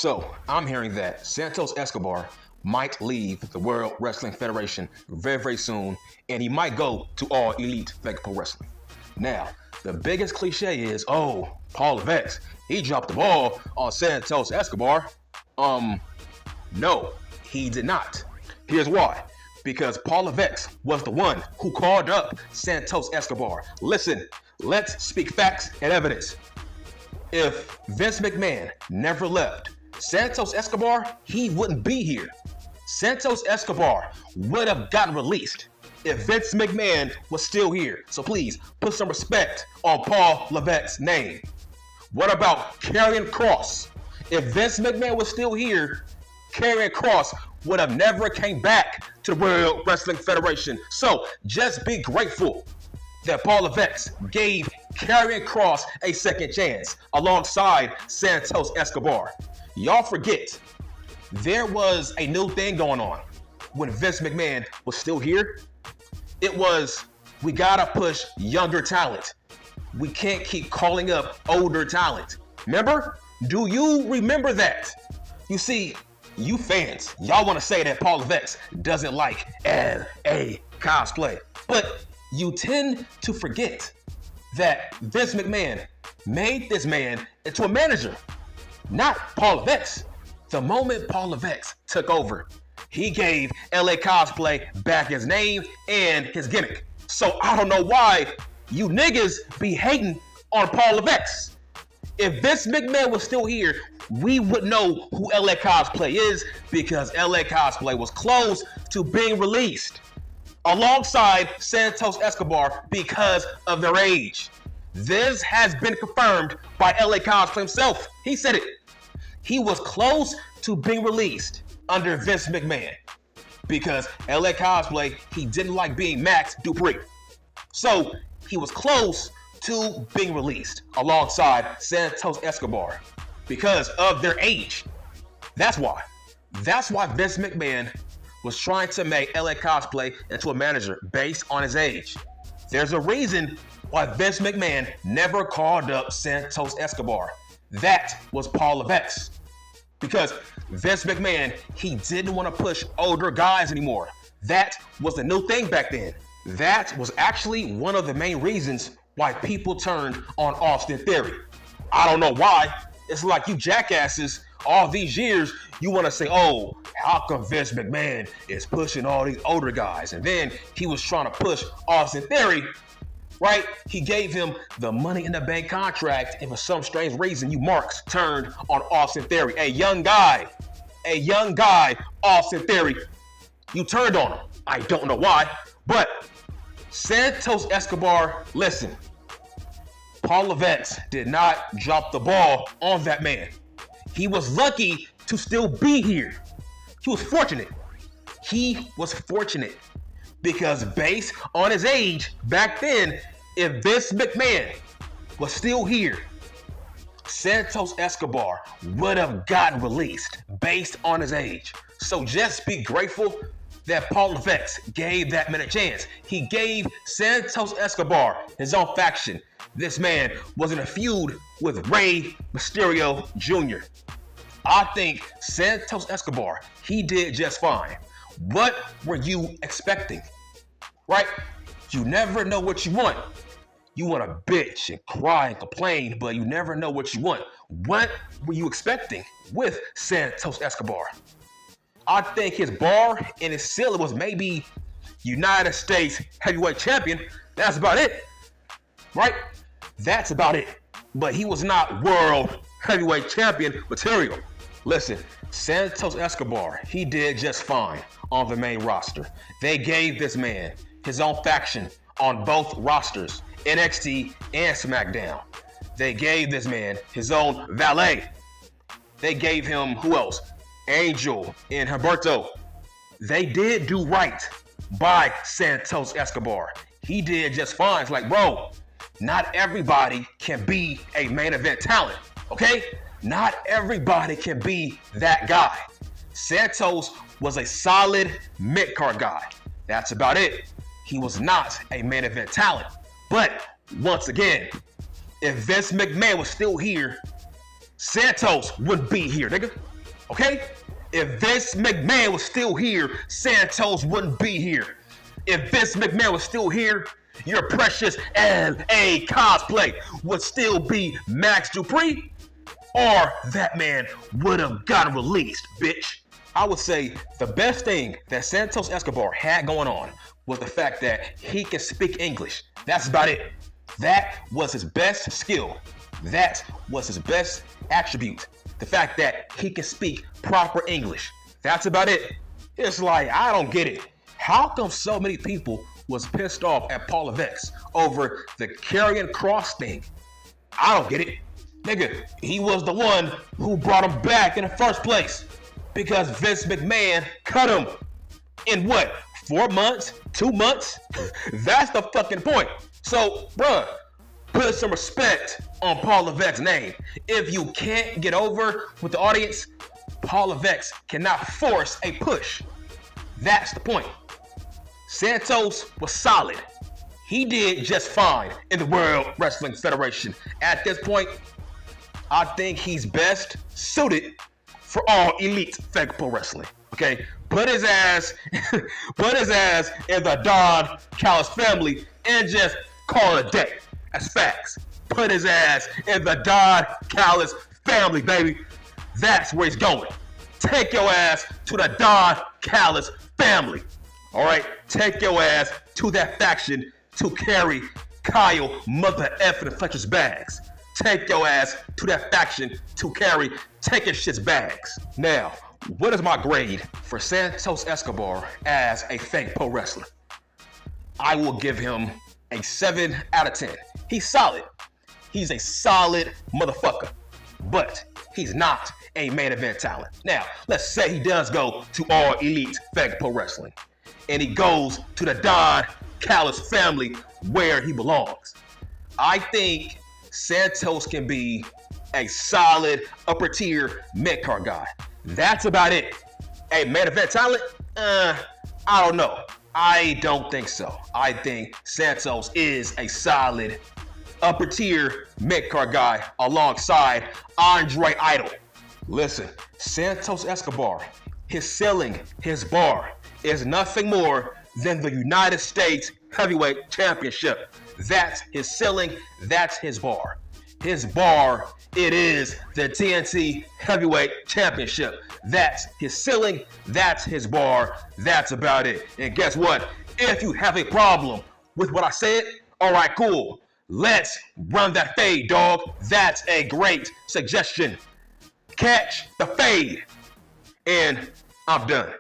So I'm hearing that Santos Escobar might leave the World Wrestling Federation very, very soon, and he might go to All Elite Vega Pro Wrestling. Now, the biggest cliche is, oh, Paul Levesque, he dropped the ball on Santos Escobar. No, he did not. Here's why. Because Paul Levesque was the one who called up Santos Escobar. Listen, let's speak facts and evidence. If Vince McMahon never left, Santos Escobar, he wouldn't be here. Santos Escobar would have gotten released if Vince McMahon was still here. So please, put some respect on Paul Levesque's name. What about Karrion Kross? If Vince McMahon was still here, Karrion Kross would have never came back to the World Wrestling Federation. So just be grateful that Paul Levesque gave Karrion Kross a second chance alongside Santos Escobar. Y'all forget, there was a new thing going on when Vince McMahon was still here. It was, we gotta push younger talent. We can't keep calling up older talent. Remember? Do you remember that? You see, you fans, y'all want to say that Paul Levesque doesn't like LA cosplay, but you tend to forget that Vince McMahon made this man into a manager, not Paul Levesque. The moment Paul Levesque took over, he gave LA Cosplay back his name and his gimmick. So I don't know why you niggas be hating on Paul Levesque. If Vince McMahon was still here, we would know who LA Cosplay is because LA Cosplay was close to being released alongside Santos Escobar because of their age. This has been confirmed by LA Cosplay himself. He said it. He was close to being released under Vince McMahon because LA Cosplay, he didn't like being Max Dupree. So he was close to being released alongside Santos Escobar because of their age. That's why. That's why Vince McMahon was trying to make LA Cosplay into a manager based on his age. There's a reason why Vince McMahon never called up Santos Escobar. That was Paul Levesque. Because Vince McMahon, he didn't want to push older guys anymore. That was the new thing back then. That was actually one of the main reasons why people turned on Austin Theory. I don't know why. It's like you jackasses, all these years, you want to say, oh, how come Vince McMahon is pushing all these older guys? And then he was trying to push Austin Theory, right? He gave him the Money in the Bank contract, and for some strange reason, you marks turned on Austin Theory. A young guy, Austin Theory, you turned on him. I don't know why, but Santos Escobar, listen, Paul Levesque did not drop the ball on that man. He was lucky to still be here. He was fortunate. He was fortunate because based on his age back then, if Vince McMahon was still here, Santos Escobar would have gotten released based on his age. So just be grateful that Paul Levesque gave that man a chance. He gave Santos Escobar his own faction. This man was in a feud with Rey Mysterio Jr. I think Santos Escobar, he did just fine. What were you expecting? Right? You never know what you want. You want to bitch and cry and complain, but you never know what you want. What were you expecting with Santos Escobar? I think his bar and his ceiling was maybe United States heavyweight champion. That's about it, right? That's about it. But he was not world heavyweight champion material. Listen, Santos Escobar, he did just fine on the main roster. They gave this man his own faction on both rosters, NXT and SmackDown. They gave this man his own valet. They gave him, who else? Angel and Humberto. They did do right by Santos Escobar. He did just fine. It's like, bro, not everybody can be a main event talent, okay? Not everybody can be that guy. Santos was a solid mid-card guy. That's about it. He was not a main event talent. But once again, if Vince McMahon was still here, Santos wouldn't be here, nigga. Okay? If Vince McMahon was still here, Santos wouldn't be here. If Vince McMahon was still here, your precious LA cosplay would still be Max Dupree, or that man would have gotten released, bitch. I would say the best thing that Santos Escobar had going on was the fact that he can speak English. That's about it. That was his best skill. That was his best attribute. The fact that he can speak proper English. That's about it. It's like, I don't get it. How come so many people was pissed off at Paul Levesque over the Karrion Kross thing? I don't get it. Nigga, he was the one who brought him back in the first place. Because Vince McMahon cut him in what? 4 months? 2 months? That's the fucking point. So, bruh, put some respect on Paul Levesque's name. If you can't get over with the audience, Paul Levesque cannot force a push. That's the point. Santos was solid. He did just fine in the World Wrestling Federation. At this point, I think he's best suited for All Elite Fake Pro Wrestling. Okay, put his ass in the Don Callis family and just call it a day. That's facts. Put his ass in the Don Callis family, baby. That's where he's going. Take your ass to the Don Callis family. All right, take your ass to that faction to carry Kyle Mother F and Fletcher's bags. Take your ass to that faction to carry Taking Shit's bags. Now, what is my grade for Santos Escobar as a fake pro wrestler? I will give him a 7 out of 10. He's solid. He's a solid motherfucker. But he's not a main event talent. Now, let's say he does go to All Elite Fake Pro Wrestling. And he goes to the Don Callis family where he belongs. I think Santos can be a solid upper tier mid-card guy. That's about it. A main event talent? I don't know. I don't think so. I think Santos is a solid upper tier mid-card guy alongside Andre Idol. Listen, Santos Escobar, his ceiling, his bar is nothing more than the United States Heavyweight Championship. That's his ceiling, that's his bar. His bar, it is the TNT Heavyweight Championship. That's his ceiling, that's his bar, that's about it. And guess what? If you have a problem with what I said, all right, cool. Let's run that fade, dog. That's a great suggestion. Catch the fade. And I'm done.